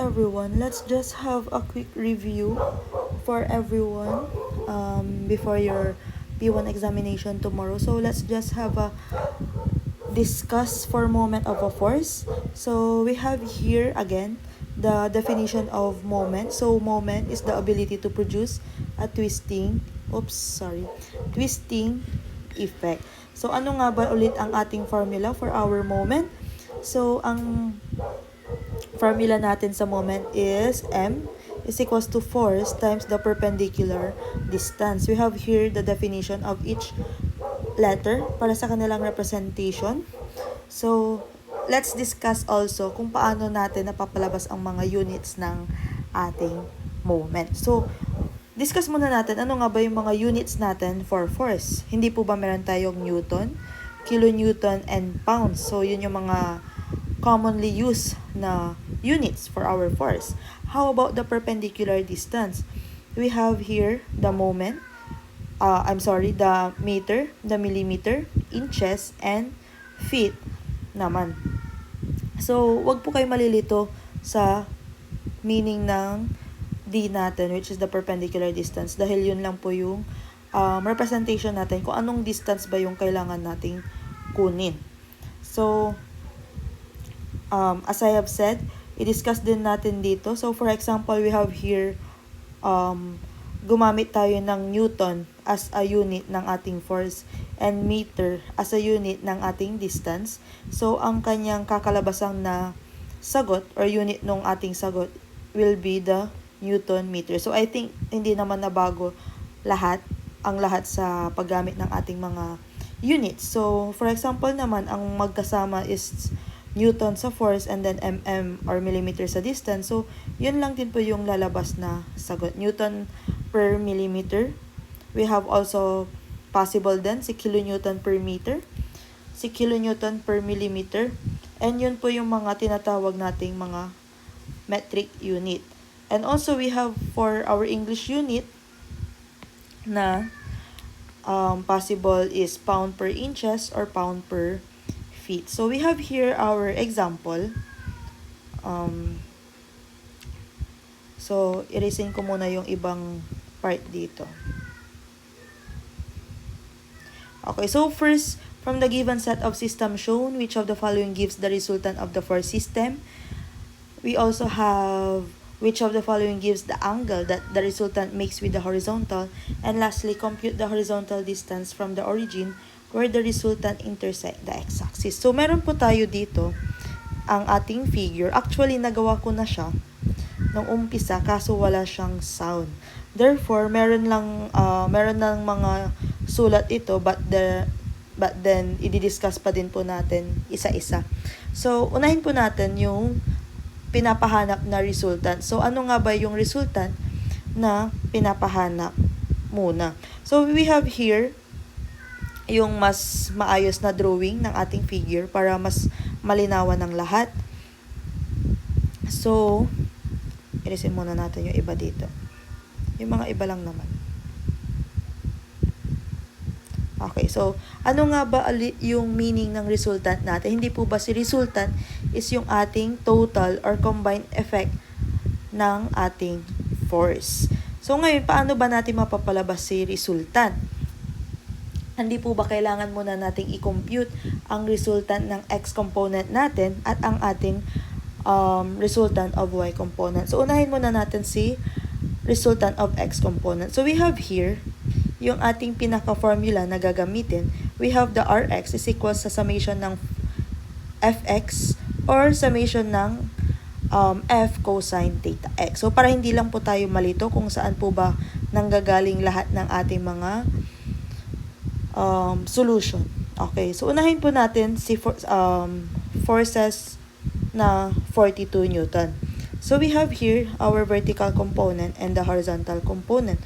everyone. Let's just have a quick review for everyone before your P1 examination tomorrow. So let's just have a discuss for moment of a force. So we have here again the definition of moment. So moment is the ability to produce a twisting effect. So ano nga ba ulit ang ating formula for our moment? So ang formula natin sa moment is M is equals to force times the perpendicular distance. We have here the definition of each letter para sa kanilang representation. So, let's discuss also kung paano natin napapalabas ang mga units ng ating moment. So, discuss muna natin ano nga ba yung mga units natin for force. Hindi po ba meron tayong Newton, kilonewton, and pounds? So, yun yung mga commonly used na units for our force. How about the perpendicular distance? We have here the moment, the meter, the millimeter, inches, and feet naman. So, wag po kayo malilito sa meaning ng D natin, which is the perpendicular distance, dahil yun lang po yung representation natin kung anong distance ba yung kailangan nating kunin. So, as I have said, i-discuss din natin dito. So, for example, we have here, gumamit tayo ng Newton as a unit ng ating force and meter as a unit ng ating distance. So, ang kanyang kakalabasang na sagot or unit ng ating sagot will be the Newton meter. So, I think hindi naman nabago ang lahat sa paggamit ng ating mga units. So, for example naman, ang magkasama is Newton sa force and then mm or millimeter sa distance. So, yun lang din po yung lalabas na sagot. Newton per millimeter. We have also possible din si kilonewton per meter, si kilonewton per millimeter, and yun po yung mga tinatawag nating mga metric unit. And also, we have for our English unit na possible is pound per inches or pound per feet. So, we have here our example. So, erasin ko muna yung ibang part dito. Okay, so first, from the given set of system shown, which of the following gives the resultant of the force system? We also have which of the following gives the angle that the resultant makes with the horizontal? And lastly, compute the horizontal distance from the origin where the resultant intersect the x-axis. So, meron po tayo dito ang ating figure. Actually, nagawa ko na siya nung umpisa kaso wala siyang sound. Therefore, meron lang mga sulat ito but then i-discuss pa din po natin isa-isa. So, unahin po natin yung pinapahanap na resultant. So, ano nga ba yung resultant na pinapahanap muna? So, we have here yung mas maayos na drawing ng ating figure para mas malinawan ng lahat. So, ilisin muna natin yung iba dito. Yung mga iba lang naman. Okay, so, ano nga ba yung meaning ng resultant natin? Hindi po ba si resultant is yung ating total or combined effect ng ating force? So, ngayon, paano ba natin mapapalabas si resultant? Hindi po ba kailangan muna nating i-compute ang resultant ng x component natin at ang ating resultant of y component? So, unahin muna natin si resultant of x component. So, we have here yung ating pinaka-formula na gagamitin. We have the Rx is equals sa summation ng Fx or summation ng F cosine theta x. So, para hindi lang po tayo malito kung saan po ba nanggagaling lahat ng ating mga solution. Okay, so unahin po natin si forces na 42 Newton. So, we have here our vertical component and the horizontal component.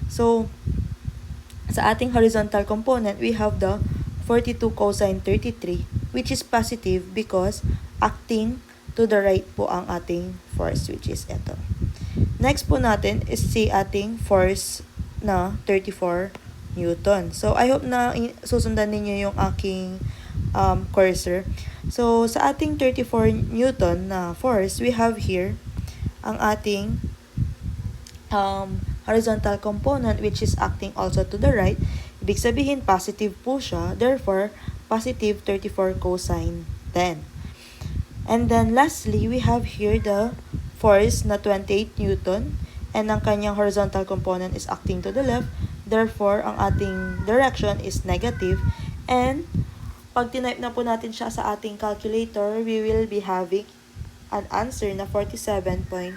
So, sa ating horizontal component, we have the 42 cosine 33, which is positive because acting to the right po ang ating force, which is ito. Next po natin is si ating force na 34 Newton. So, I hope na susundan ninyo yung aking cursor. So, sa ating 34 Newton na force, we have here ang ating horizontal component, which is acting also to the right. Ibig sabihin, positive po siya. Therefore, positive 34 cosine 10. And then lastly, we have here the force na 28 Newton. And ang kanyang horizontal component is acting to the left. Therefore, ang ating direction is negative. And pag tinype na po natin siya sa ating calculator, we will be having an answer na 47.258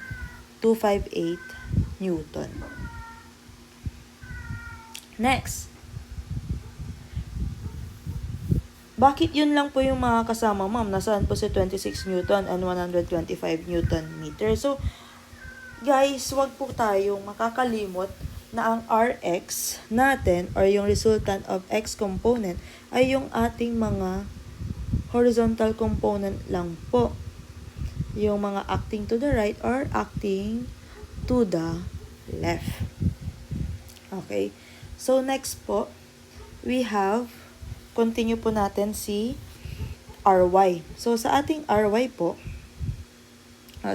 Newton. Next. Bakit yun lang po yung mga kasama, ma'am? Nasaan po si 26 Newton and 125 Newton meter? So, guys, wag po tayong makakalimot na ang Rx natin or yung resultant of X component ay yung ating mga horizontal component lang po. Yung mga acting to the right or acting to the left. Okay? So, next po, we have, continue po natin si Ry. So, sa ating Ry po,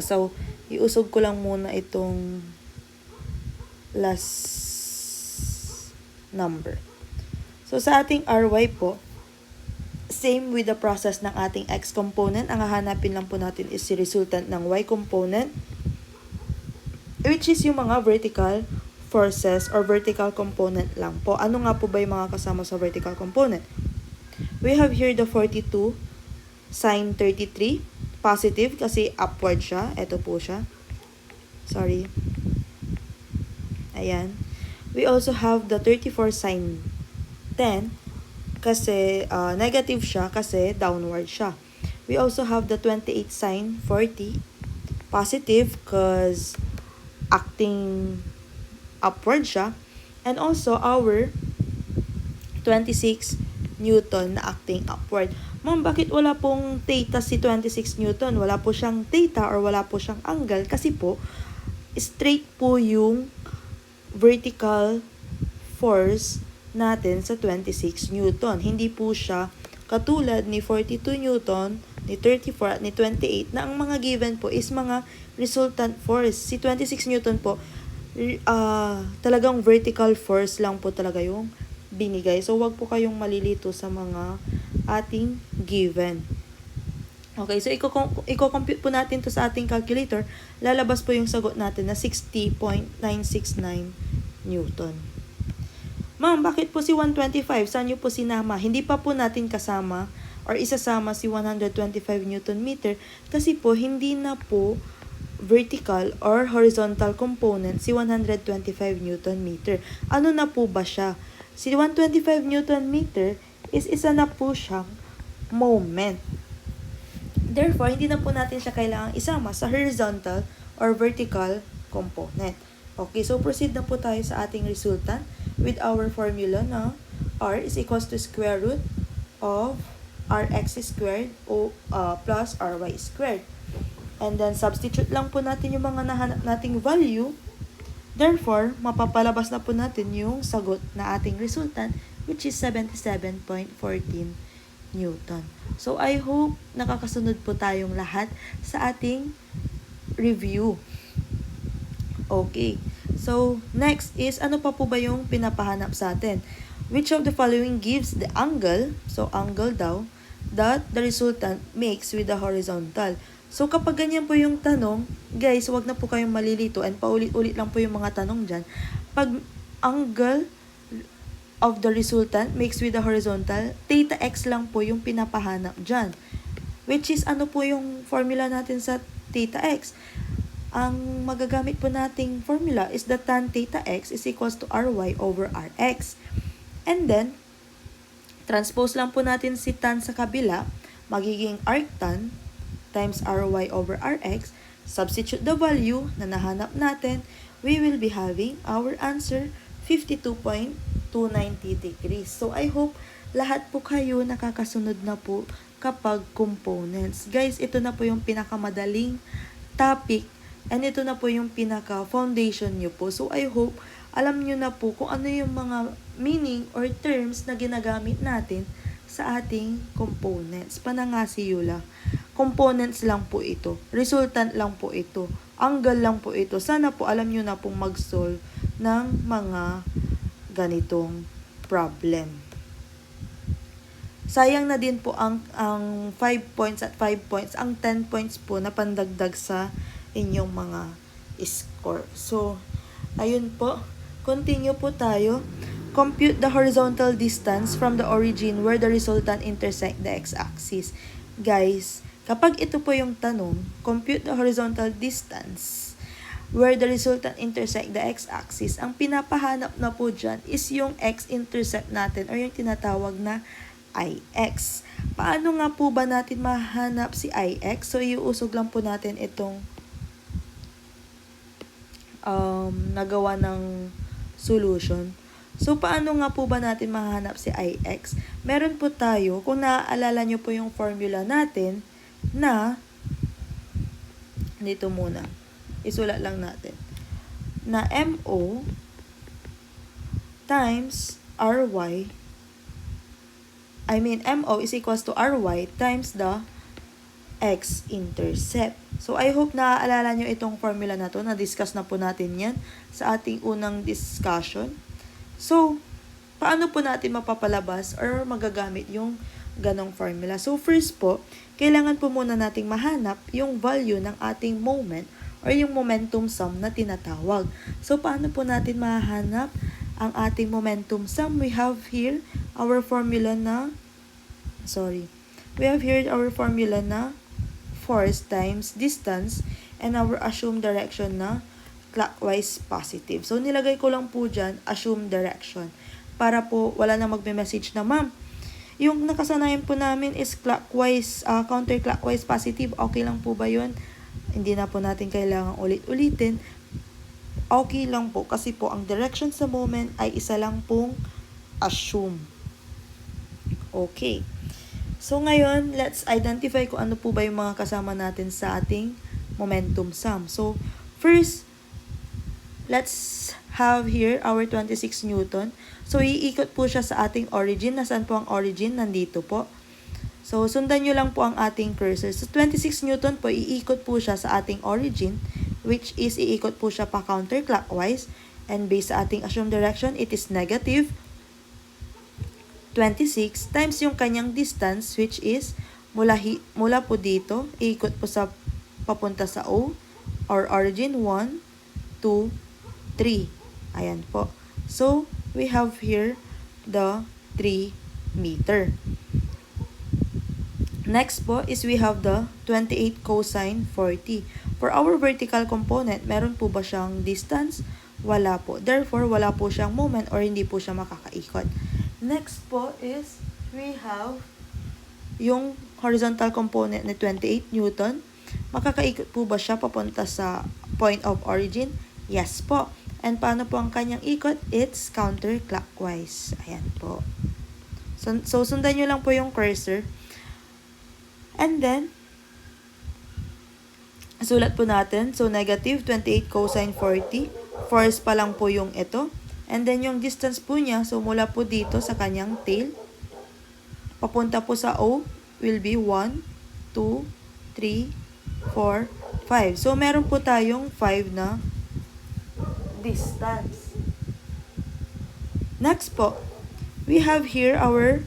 so, iusog ko lang muna itong last number. So, sa ating Ry po, same with the process ng ating X component. Ang hahanapin lang po natin is si resultant ng Y component, which is yung mga vertical forces or vertical component lang po. Ano nga po ba yung mga kasama sa vertical component? We have here the 42 sine 33. Positive kasi upward siya. Ito po siya. Sorry. Ayan. We also have the 34 sine 10 kasi negative siya kasi downward siya. We also have the 28 sine 40. Positive because acting upward siya. And also our 26 Newton na acting upward. Ma'am, bakit wala pong theta si 26 Newton? Wala po siyang theta or wala po siyang angle kasi po straight po yung vertical force natin sa 26 Newton. Hindi po siya katulad ni 42 Newton, ni 34 at ni 28 na ang mga given po is mga resultant force. Si 26 Newton po, talagang vertical force lang po talaga yung binigay. So, wag po kayong malilito sa mga ating given. Okay, so i-compute po natin to sa ating calculator. Lalabas po yung sagot natin na 60.969 Newton. Ma'am, bakit po si 125? Saan nyo po sinama? Hindi pa po natin kasama or isasama si 125 Newton meter kasi po hindi na po vertical or horizontal component si 125 Newton meter. Ano na po ba siya? Si 125 Newton meter is isa na po siyang moment. Therefore, hindi na po natin siya kailangang isama sa horizontal or vertical component. Okay, so proceed na po tayo sa ating resultant with our formula na R is equals to square root of Rx squared plus Ry squared. And then, substitute lang po natin yung mga nahanap nating value. Therefore, mapapalabas na po natin yung sagot na ating resultant, which is 77.14 Newton. So, I hope nakakasunod po tayong lahat sa ating review. Okay. So, next is, ano pa po ba yung pinapahanap sa atin? Which of the following gives the angle, so angle daw, that the resultant makes with the horizontal? So, kapag ganyan po yung tanong, guys, wag na po kayong malilito and paulit-ulit lang po yung mga tanong dyan. Pag angle of the resultant makes with the horizontal, theta x lang po yung pinapahanap dyan. Which is, ano po yung formula natin sa theta x? Ang magagamit po nating formula is that tan theta x is equals to Ry over Rx. And then, transpose lang po natin si tan sa kabila, magiging arctan times Ry over Rx. Substitute the value na nahanap natin, we will be having our answer 52.290 degrees. So, I hope lahat po kayo nakakasunod na po kapag components. Guys, ito na po yung pinakamadaling topic and ito na po yung pinaka-foundation nyo po. So, I hope alam nyo na po kung ano yung mga meaning or terms na ginagamit natin sa ating components. Panangasiyo lang. Components lang po ito. Resultant lang po ito. angle lang po ito. Sana po alam nyo na pong mag-solve ng mga ganitong problem. Sayang na din po ang 5 points at 5 points, ang 10 points po na pandagdag sa inyong mga score. So, ayun po. Continue po tayo. Compute the horizontal distance from the origin where the resultant intersect the x-axis. Guys, kapag ito po yung tanong, compute the horizontal distance where the resultant intersect the x-axis, ang pinapahanap na po dyan is yung x-intercept natin or yung tinatawag na IX. Paano nga po ba natin mahanap si IX? So, iuusog lang po natin itong nagawa ng solution. So, paano nga po ba natin mahanap si IX? Meron po tayo, kung naaalala nyo po yung formula natin, na, dito muna, isulat lang natin, na MO times RY, MO is equals to RY times the x-intercept. So, I hope naaalala nyo itong formula na to. Na-discuss na po natin yan sa ating unang discussion. So, paano po natin mapapalabas or magagamit yung ganong formula? So, first po, kailangan po muna nating mahanap yung value ng ating moment or yung momentum sum na tinatawag. So, paano po natin mahanap ang ating momentum sum? We have here our formula na force times distance and our assumed direction na clockwise positive. So, nilagay ko lang po dyan, assumed direction. Para po, wala na magme-message na, ma'am, yung nakasanayan po namin is clockwise, counterclockwise positive. Okay lang po ba yun? Hindi na po natin kailangan ulit-ulitin. Okay lang po kasi po ang direction sa moment ay isa lang pong assume. Okay. So, ngayon, let's identify kung ano po ba yung mga kasama natin sa ating momentum sum. So, first, let's have here our 26 Newton. So, iikot po siya sa ating origin. Nasaan po ang origin? Nandito po. So, sundan nyo lang po ang ating cursor. So, 26 Newton po, iikot po siya sa ating origin, which is iikot po siya pa counterclockwise. And based sa ating assumed direction, it is negative 26 times yung kanyang distance, which is mula po dito, iikot po sa papunta sa O, or origin 1, 2, 3. Ayan po. So, we have here the 3 meter. Next po is we have the 28 cosine 40. For our vertical component, meron po ba siyang distance? Wala po. Therefore, wala po siyang moment or hindi po siya makakaikot. Next po is we have yung horizontal component na 28 Newton. Makakaikot po ba siya papunta sa point of origin? Yes po. And paano po ang kanyang ikot? It's counterclockwise. Ayan po. So sundan nyo lang po yung cursor. And then, sulat po natin. So, negative 28 cosine 40. Force pa lang po yung ito. And then, yung distance po niya, so mula po dito sa kanyang tail, papunta po sa O, will be 1, 2, 3, 4, 5. So, meron po tayong 5 na distance. Next po, we have here our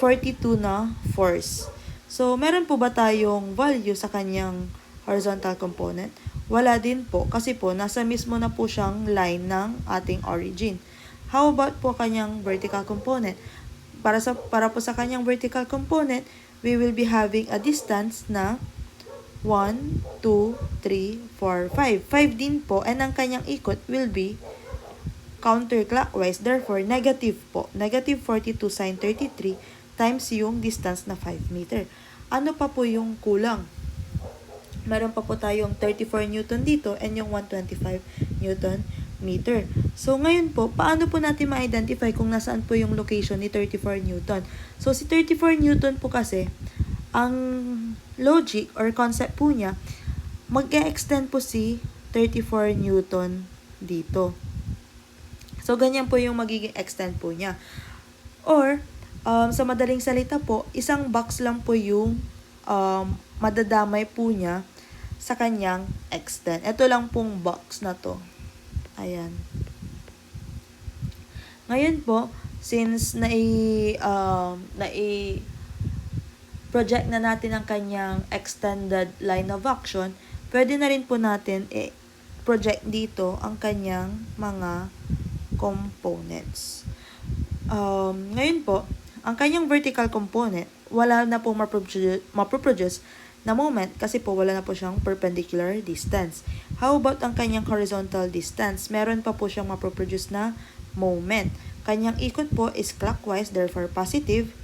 42 na force. So, meron po ba tayong value sa kanyang horizontal component? Wala din po kasi po nasa mismo na po siyang line ng ating origin. How about po kanyang vertical component? Para po sa kanyang vertical component, we will be having a distance na 1, 2, 3, 4, 5. 5 din po and ang kanyang ikot will be counterclockwise. Therefore, negative po. Negative 42 sine 33 times yung distance na 5 meter. Ano pa po yung kulang? Meron pa po tayong 34 Newton dito and yung 125 Newton meter. So, ngayon po, paano po natin ma-identify kung nasaan po yung location ni 34 Newton? So, si 34 Newton po kasi, ang logic or concept po niya, mag-e-extend po si 34 Newton dito. So, ganyan po yung magiging extend po niya. Or, sa madaling salita po, isang box lang po yung madadamay po niya sa kanyang extent. Ito lang pong box na to. Ayan. Ngayon po, since project na natin ang kanyang extended line of action, pwede na rin po natin project dito ang kanyang mga components. Ngayon po, ang kanyang vertical component, wala na po maproproduce na moment kasi po wala na po siyang perpendicular distance. How about ang kanyang horizontal distance? Meron pa po siyang maproproduce na moment. Kanyang ikot po is clockwise, therefore positive.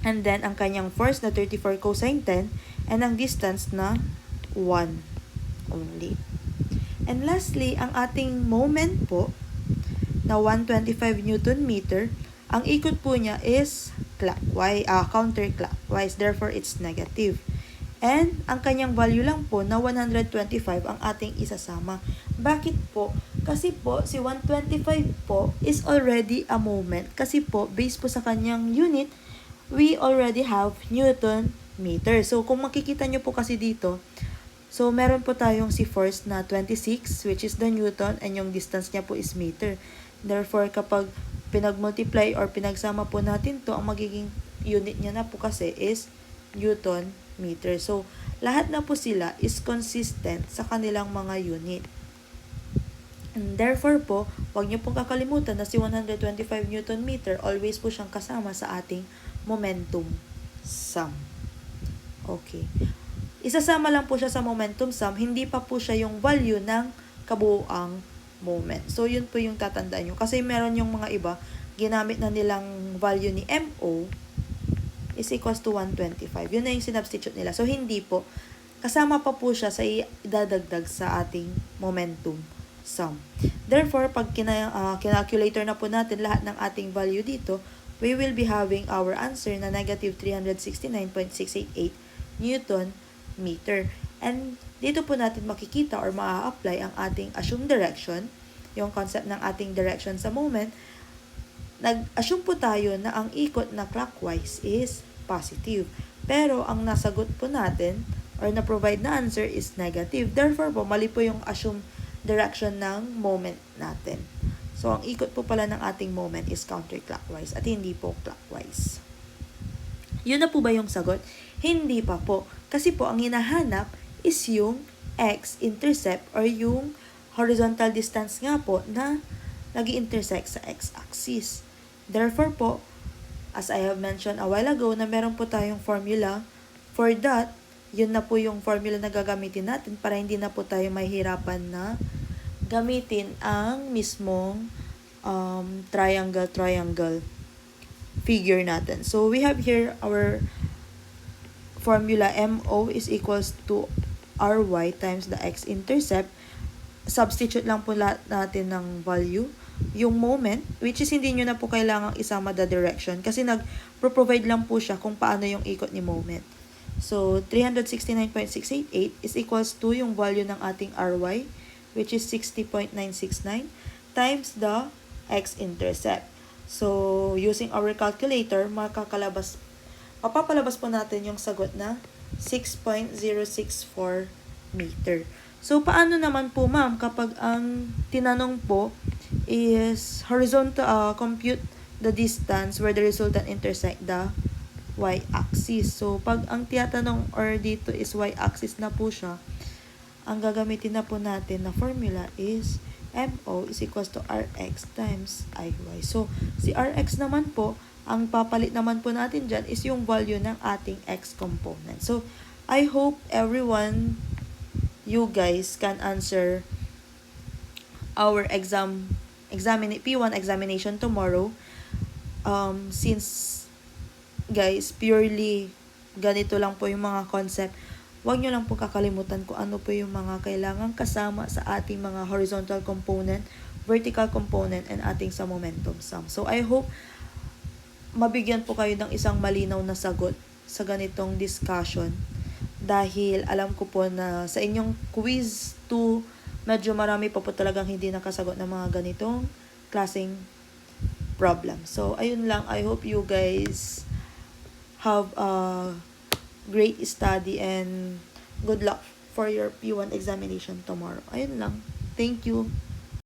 And then, ang kanyang force na 34 cosine 10 and ang distance na 1 only. And lastly, ang ating moment po na 125 Newton meter, ang ikot po niya is counterclockwise, therefore it's negative. And ang kanyang value lang po na 125 ang ating isasama. Bakit po? Kasi po si 125 po is already a moment. Kasi po based po sa kanyang unit, we already have Newton meter. So kung makikita nyo po kasi dito, so meron po tayong si force na 26 which is the Newton and yung distance niya po is meter. Therefore kapag pinag-multiply or pinagsama po natin to, ang magiging unit niya na po kasi is Newton meter. So, lahat na po sila is consistent sa kanilang mga unit. And therefore po, huwag niyo pong kakalimutan na si 125 Newton meter, always po siyang kasama sa ating momentum sum. Okay. Isasama lang po siya sa momentum sum, hindi pa po siya yung value ng kabuuang moment. So, yun po yung tatandaan nyo. Kasi meron yung mga iba, ginamit na nilang value ni MO is equals to 125. Yun na yung sinubstitute nila. So, hindi po. Kasama pa po siya sa idadagdag sa ating momentum sum. Therefore, pag kinalculator na po natin lahat ng ating value dito, we will be having our answer na negative 369.688 Newton meter. And dito po natin makikita or maa-apply ang ating assumed direction, yung concept ng ating direction sa moment. Nag-assume po tayo na ang ikot na clockwise is positive. Pero ang nasagot po natin or na-provide na answer is negative. Therefore po, mali po yung assumed direction ng moment natin. So, ang ikot po pala ng ating moment is counterclockwise at hindi po clockwise. Yun na po ba yung sagot? Hindi pa po. Kasi po, ang hinahanap is yung x-intercept or yung horizontal distance nga po na nag-intersect sa x-axis. Therefore po, as I have mentioned a while ago na meron po tayong formula for that, yun na po yung formula na gagamitin natin para hindi na po tayo mahihirapan na gamitin ang mismong triangle figure natin. So, we have here our formula MO is equals to RY times the x-intercept. Substitute lang po natin ng value. Yung moment, which is hindi nyo na po kailangang isama the direction kasi nag-provide lang po siya kung paano yung ikot ni moment. So, 369.688 is equals to yung value ng ating RY, which is 60.969 times the x-intercept. So, using our calculator, mapapalabas po natin yung sagot na 6.064 meter. So, paano naman po ma'am kapag ang tinanong po is horizontal, compute the distance where the resultant intersect the y-axis. So, pag ang tiyatanong or dito is y-axis na po siya, ang gagamitin na po natin na formula is MO is equals to RX times IY. So, si RX naman po, ang papalit naman po natin dyan is yung value ng ating X component. So, I hope everyone, you guys can answer our P1 examination tomorrow. Since, guys, purely ganito lang po yung mga concept, huwag nyo lang po kakalimutan kung ano po yung mga kailangang kasama sa ating mga horizontal component, vertical component, and ating sa momentum sum. So, I hope mabigyan po kayo ng isang malinaw na sagot sa ganitong discussion. Dahil alam ko po na sa inyong quiz 2, medyo marami pa po talagang hindi nakasagot ng mga ganitong klaseng problem. So, ayun lang. I hope you guys have a great study and good luck for your P1 examination tomorrow. Ayun lang. Thank you.